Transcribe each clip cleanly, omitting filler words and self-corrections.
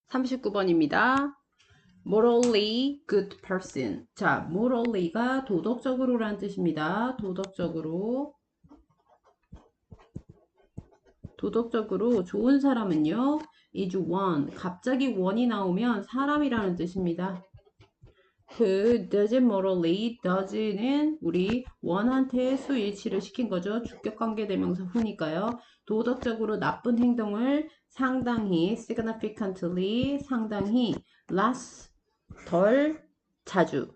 39번입니다. morally good person. 자, morally가 도덕적으로라는 뜻입니다. 도덕적으로 좋은 사람은요, is one. 갑자기 one이 나오면 사람이라는 뜻입니다. 그 does morally, does는 우리 one한테 수일치를 시킨 거죠. 주격관계대명사 who니까요. 도덕적으로 나쁜 행동을 상당히 significantly, 상당히 less, 덜 자주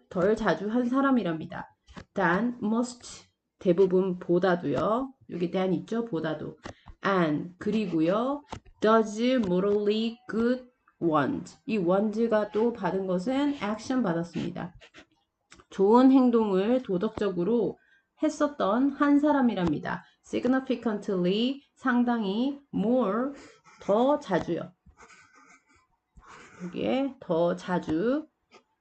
한 사람이랍니다. than, most, 대부분 보다도요. 여기 than 있죠? 보다도. and, 그리고요. does morally good want. 이 want가 또 받은 것은 action 받았습니다. 좋은 행동을 도덕적으로 했었던 한 사람이랍니다. significantly, 상당히, more, 더 자주요. 여기에 더 자주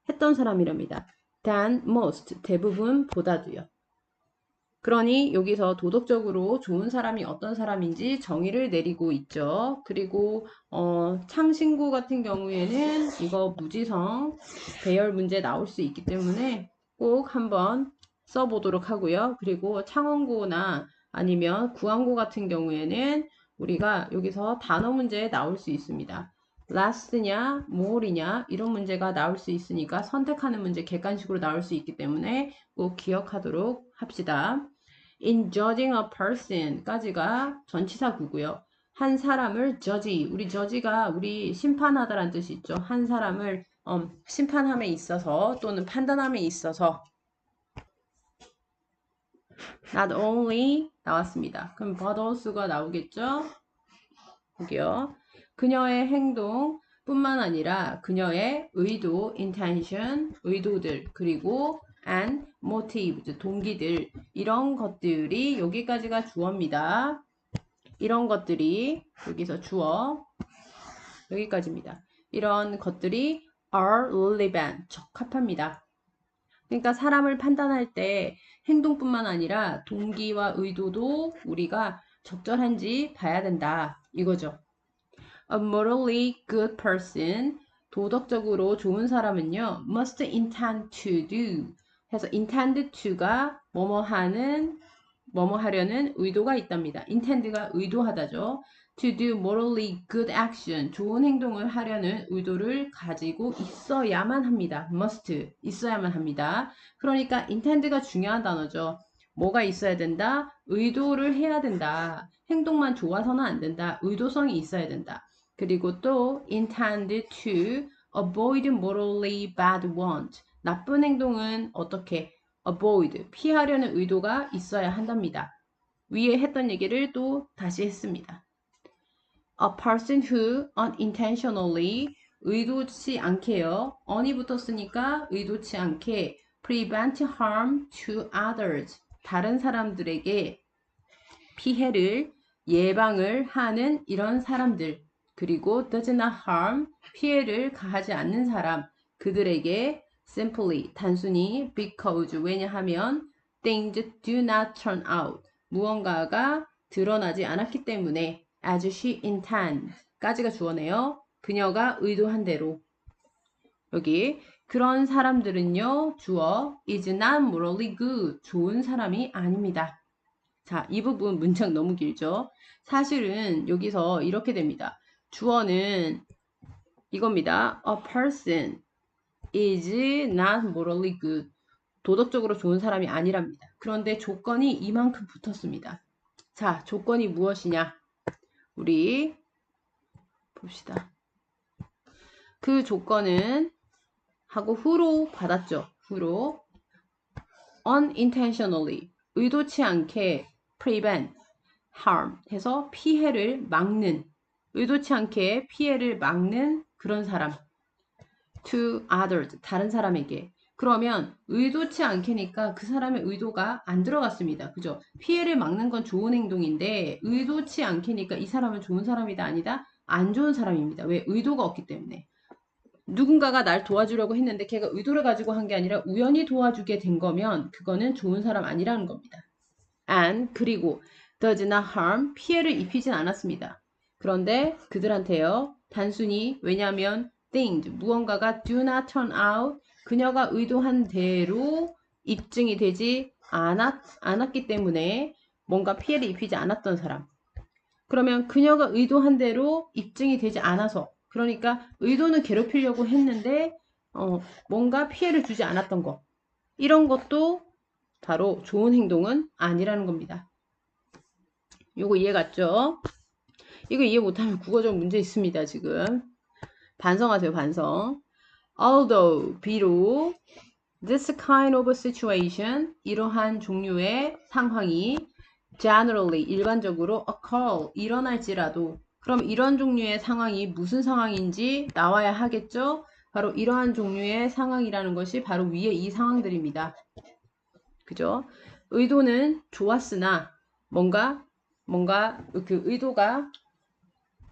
했던 사람이랍니다. than most, 대부분 보다도요. 그러니 여기서 도덕적으로 좋은 사람이 어떤 사람인지 정의를 내리고 있죠. 그리고 창신구 같은 경우에는 이거 무지성 배열 문제 나올 수 있기 때문에 꼭 한번 써보도록 하고요. 그리고 창원구나 아니면 구항구 같은 경우에는 우리가 여기서 단어 문제 나올 수 있습니다. last냐, more이냐 이런 문제가 나올 수 있으니까 선택하는 문제 객관식으로 나올 수 있기 때문에 꼭 기억하도록 합시다. In judging a person 까지가 전치사구고요. 한 사람을 judge, 우리 judge가 우리 심판하다라는 뜻이 있죠. 한 사람을 심판함에 있어서 또는 판단함에 있어서 not only 나왔습니다. 그럼 but also가 나오겠죠? 여기요. 그녀의 행동 뿐만 아니라 그녀의 의도, intention, 의도들, 그리고 and motive, 동기들, 이런 것들이 여기까지가 주어입니다. 이런 것들이 여기서 주어 여기까지입니다. 이런 것들이 are relevant, 적합합니다. 그러니까 사람을 판단할 때 행동뿐만 아니라 동기와 의도도 우리가 적절한지 봐야 된다. 이거죠. A morally good person, 도덕적으로 좋은 사람은요, must intend to do. 해서 intend to가 뭐뭐 하려는 의도가 있답니다. intend가 의도하다죠. To do morally good action, 좋은 행동을 하려는 의도를 가지고 있어야만 합니다. must, 있어야만 합니다. 그러니까 intend가 중요한 단어죠. 뭐가 있어야 된다? 의도를 해야 된다. 행동만 좋아서는 안 된다. 의도성이 있어야 된다. 그리고 또 intend to avoid morally bad want. 나쁜 행동은 어떻게 avoid, 피하려는 의도가 있어야 한답니다. 위에 했던 얘기를 또 다시 했습니다. A person who unintentionally, 의도치 않게요. on이 붙었으니까 의도치 않게 prevent harm to others, 다른 사람들에게 피해를 예방을 하는 이런 사람들, 그리고 does not harm, 피해를 가하지 않는 사람, 그들에게 simply, 단순히 because, 왜냐하면 things do not turn out, 무언가가 드러나지 않았기 때문에 as she intends, 까지가 주어네요. 그녀가 의도한 대로. 여기 그런 사람들은요, 주어 is not morally good, 좋은 사람이 아닙니다. 자, 이 부분 문장 너무 길죠? 사실은 여기서 이렇게 됩니다. 주어는 이겁니다. A person is not morally good. 도덕적으로 좋은 사람이 아니랍니다. 그런데 조건이 이만큼 붙었습니다. 자, 조건이 무엇이냐? 우리 봅시다. 그 조건은 하고 who로 받았죠. who로 unintentionally, 의도치 않게 prevent, harm 해서 피해를 막는, 의도치 않게 피해를 막는 그런 사람. to others, 다른 사람에게. 그러면 의도치 않게니까 그 사람의 의도가 안 들어갔습니다. 그죠? 피해를 막는 건 좋은 행동인데 의도치 않게니까 이 사람은 좋은 사람이다 아니다? 안 좋은 사람입니다. 왜? 의도가 없기 때문에. 누군가가 날 도와주려고 했는데 걔가 의도를 가지고 한 게 아니라 우연히 도와주게 된 거면 그거는 좋은 사람 아니라는 겁니다. and, 그리고 does not harm, 피해를 입히진 않았습니다. 그런데 그들한테요, 단순히 왜냐하면 things 무언가가 do not turn out 그녀가 의도한 대로 입증이 되지 않았기 때문에 뭔가 피해를 입히지 않았던 사람. 그러면 그녀가 의도한 대로 입증이 되지 않아서 그러니까 의도는 괴롭히려고 했는데 뭔가 피해를 주지 않았던 것. 이런 것도 바로 좋은 행동은 아니라는 겁니다. 요거 이해 갔죠? 이거 이해 못하면 국어적 문제 있습니다. 지금 반성하세요. 반성. Although 비록 this kind of situation 이러한 종류의 상황이 generally 일반적으로 occur 일어날지라도 그럼 이런 종류의 상황이 무슨 상황인지 나와야 하겠죠? 바로 이러한 종류의 상황이라는 것이 바로 위에 이 상황들입니다. 그죠? 의도는 좋았으나 뭔가 그 의도가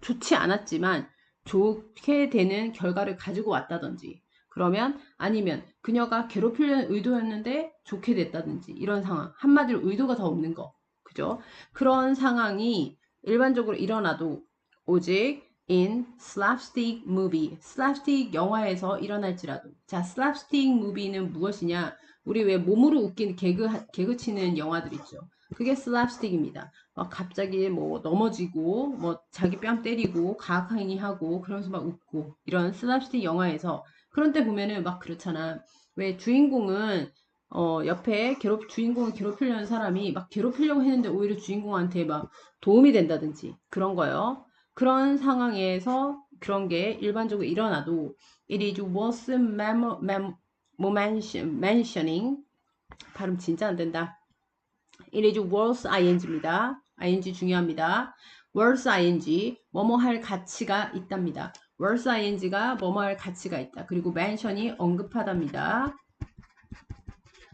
좋지 않았지만 좋게 되는 결과를 가지고 왔다든지 그러면 아니면 그녀가 괴롭히려는 의도였는데 좋게 됐다든지 이런 상황 한마디로 의도가 더 없는 거 그죠? 그런 상황이 일반적으로 일어나도 오직 in slapstick movie slapstick 영화에서 일어날지라도 자 slapstick movie는 무엇이냐 우리 왜 몸으로 웃긴 개그 치는 영화들 있죠 그게 slapstick입니다 갑자기 뭐 넘어지고 뭐 자기 뺨 때리고 가학행위 하고 그러면서 막 웃고 이런 슬apstick 영화에서 그런 때 보면은 막 그렇잖아 왜 주인공은 옆에 주인공을 괴롭히려는 사람이 막 괴롭히려고 했는데 오히려 주인공한테 막 도움이 된다든지 그런 거요 그런 상황에서 그런 게 일반적으로 일어나도 it is worth mentioning 발음 진짜 안 된다 it is worth ing입니다. ing 중요합니다. worth ing 뭐뭐 할 가치가 있답니다. worth ing가 뭐뭐 할 가치가 있다. 그리고 mention이 언급하답니다.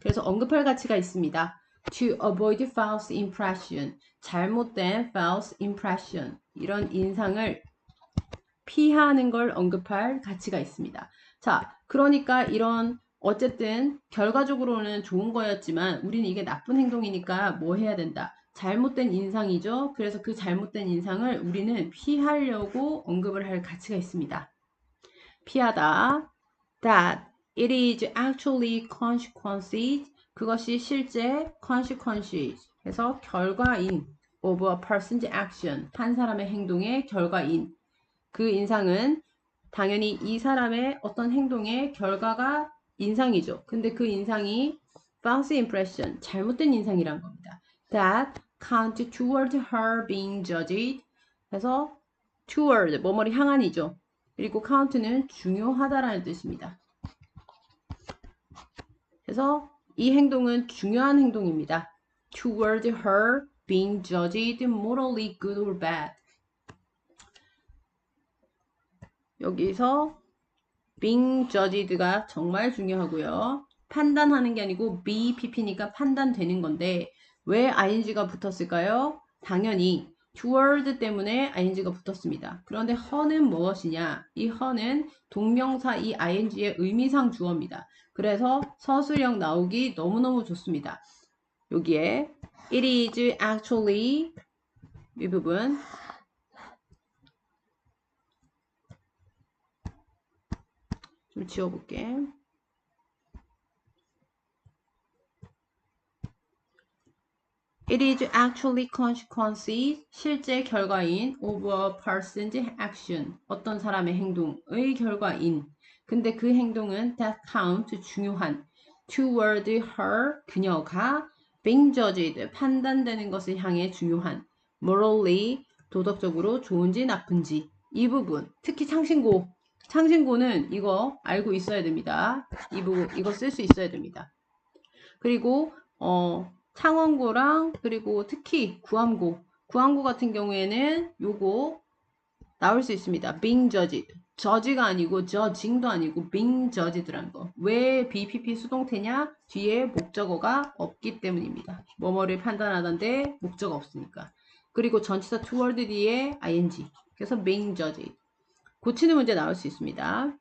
그래서 언급할 가치가 있습니다. to avoid false impression 잘못된 false impression 이런 인상을 피하는 걸 언급할 가치가 있습니다. 자, 그러니까 이런 어쨌든 결과적으로는 좋은 거였지만 우리는 이게 나쁜 행동이니까 뭐 해야 된다. 잘못된 인상이죠. 그래서 그 잘못된 인상을 우리는 피하려고 언급을 할 가치가 있습니다. 피하다. That it is actually consequences 그것이 실제 consequences 해서 결과인 of a person's action 한 사람의 행동의 결과인 그 인상은 당연히 이 사람의 어떤 행동의 결과가 인상이죠. 근데 그 인상이 false impression, 잘못된 인상이란 겁니다. That count toward her being judged. 그래서 toward, 뭐뭐를 향한이죠. 그리고 count는 중요하다라는 뜻입니다. 그래서 이 행동은 중요한 행동입니다. Toward her being judged morally good or bad. 여기서 being judged가 정말 중요하고요. 판단하는 게 아니고 BPP니까 판단되는 건데 왜 ing가 붙었을까요? 당연히 toward 때문에 ing가 붙었습니다. 그런데 her는 무엇이냐? 이 her는 동명사 이 ing의 의미상 주어입니다. 그래서 서술형 나오기 너무너무 좋습니다. 여기에 it is actually 이 부분 좀 지워볼게. It is actually consequences, 실제 결과인 of a person's action, 어떤 사람의 행동의 결과인. 근데 그 행동은 that count, 중요한, toward her, 그녀가 being judged, 판단되는 것을 향해 중요한, morally, 도덕적으로 좋은지 나쁜지. 이 부분, 특히 창신고. 창신고는 이거 알고 있어야 됩니다. 이 부분, 이거 쓸 수 있어야 됩니다. 그리고, 창원고랑 그리고 특히 구암고 같은 경우에는 요거 나올 수 있습니다. being judged judge가 아니고 judging도 아니고 being judged라는 거. 왜 BPP 수동태냐? 뒤에 목적어가 없기 때문입니다. 뭐뭐를 판단하던데 목적어 없으니까. 그리고 전치사 toward 뒤에 ing. 그래서 being judged. 고치는 문제 나올 수 있습니다.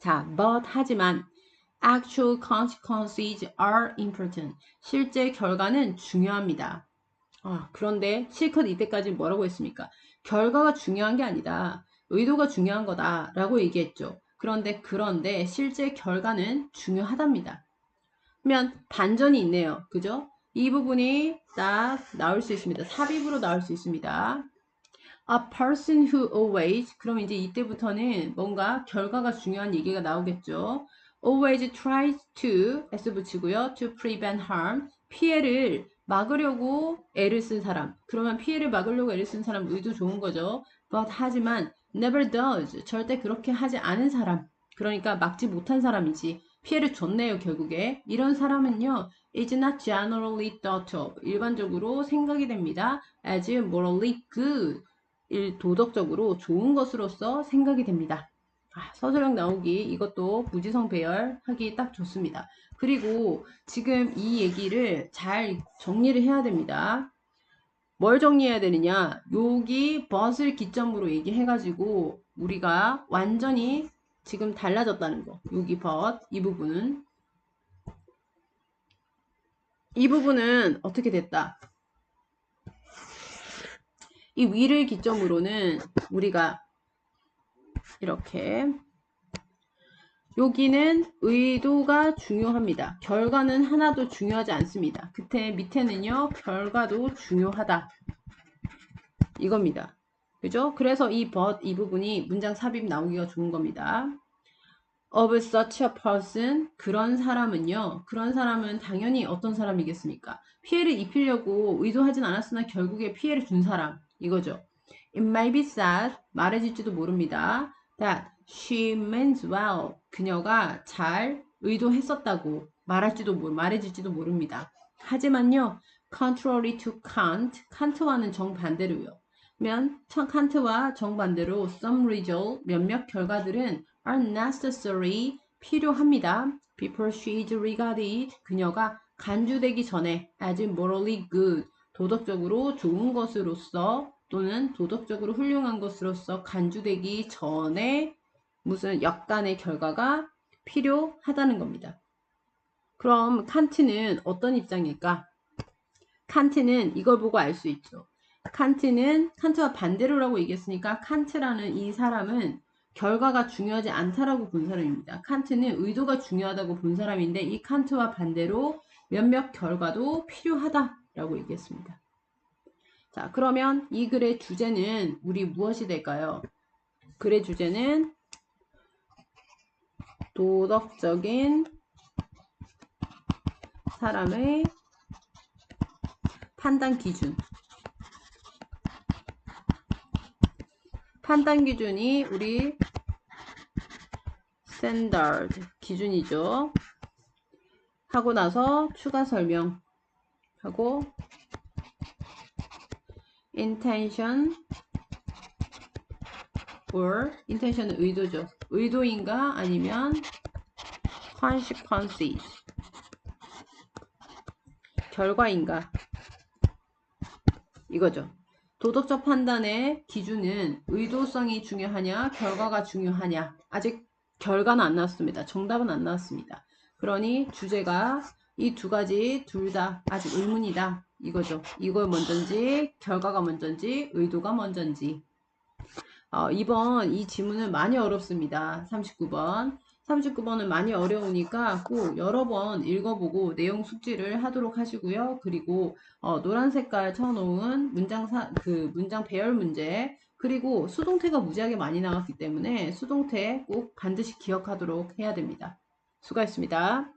자, but 하지만 actual consequences are important. 실제 결과는 중요합니다. 그런데 실컷 이때까지 뭐라고 했습니까? 결과가 중요한 게 아니다. 의도가 중요한 거다라고 얘기했죠. 그런데 실제 결과는 중요하답니다. 그러면 반전이 있네요. 그죠? 이 부분이 딱 나올 수 있습니다. 삽입으로 나올 수 있습니다. A person who always, 그럼 이제 이때부터는 뭔가 결과가 중요한 얘기가 나오겠죠. Always tries to, s 붙이고요. To prevent harm, 피해를 막으려고 애를 쓴 사람. 그러면 피해를 막으려고 애를 쓴 사람 의도 좋은 거죠. But 하지만 never does, 절대 그렇게 하지 않은 사람. 그러니까 막지 못한 사람이지. 피해를 줬네요, 결국에. 이런 사람은요, is not generally thought of, 일반적으로 생각이 됩니다. as morally good, 도덕적으로 좋은 것으로서 생각이 됩니다. 서술형 나오기, 이것도 부지성 배열하기 딱 좋습니다. 그리고 지금 이 얘기를 잘 정리를 해야 됩니다. 뭘 정리해야 되느냐, 여기 but을 기점으로 얘기해가지고 우리가 완전히 지금 달라졌다는 거. 여기 but, 이 부분은 어떻게 됐다? 이 위를 기점으로는 우리가 이렇게, 여기는 의도가 중요합니다. 결과는 하나도 중요하지 않습니다. 밑에는요, 결과도 중요하다. 이겁니다. 그죠? 그래서 이 but, 이 부분이 문장 삽입 나오기가 좋은 겁니다. Of such a person, 그런 사람은 당연히 어떤 사람이겠습니까? 피해를 입히려고 의도하진 않았으나 결국에 피해를 준 사람, 이거죠. It may be said, 말해질지도 모릅니다. That she means well, 그녀가 잘 의도했었다고 말해질지도 모릅니다. 하지만요, contrary to Kant, 칸트와는 정반대로요. 칸트와 정반대로 some result, 몇몇 결과들은 are necessary, 필요합니다. Before she is regarded, 그녀가 간주되기 전에 as morally good, 도덕적으로 좋은 것으로서 또는 도덕적으로 훌륭한 것으로서 간주되기 전에 무슨 약간의 결과가 필요하다는 겁니다. 그럼 칸트는 어떤 입장일까? 칸트는 이걸 보고 알 수 있죠. 칸트와 반대로라고 얘기했으니까 칸트라는 이 사람은 결과가 중요하지 않다라고 본 사람입니다. 칸트는 의도가 중요하다고 본 사람인데 이 칸트와 반대로 몇몇 결과도 필요하다라고 얘기했습니다. 자, 그러면 이 글의 주제는 우리 무엇이 될까요? 글의 주제는 도덕적인 사람의 판단 기준. 판단 기준이 우리 standard 기준이죠. 하고 나서 추가 설명하고 intention or intention은 의도죠. 의도인가 아니면 consequences 결과인가 이거죠. 도덕적 판단의 기준은 의도성이 중요하냐 결과가 중요하냐. 아직 결과는 안 나왔습니다. 정답은 안 나왔습니다. 그러니 주제가 이 두 가지 둘 다 아직 의문이다 이거죠. 이걸 먼저인지 결과가 먼저인지 의도가 먼저인지. 이번 이 지문은 많이 어렵습니다. 39번은 많이 어려우니까 꼭 여러 번 읽어보고 내용 숙지를 하도록 하시고요. 그리고 노란 색깔 쳐놓은 문장 배열 문제, 그리고 수동태가 무지하게 많이 나왔기 때문에 수동태 꼭 반드시 기억하도록 해야 됩니다. 수고하셨습니다.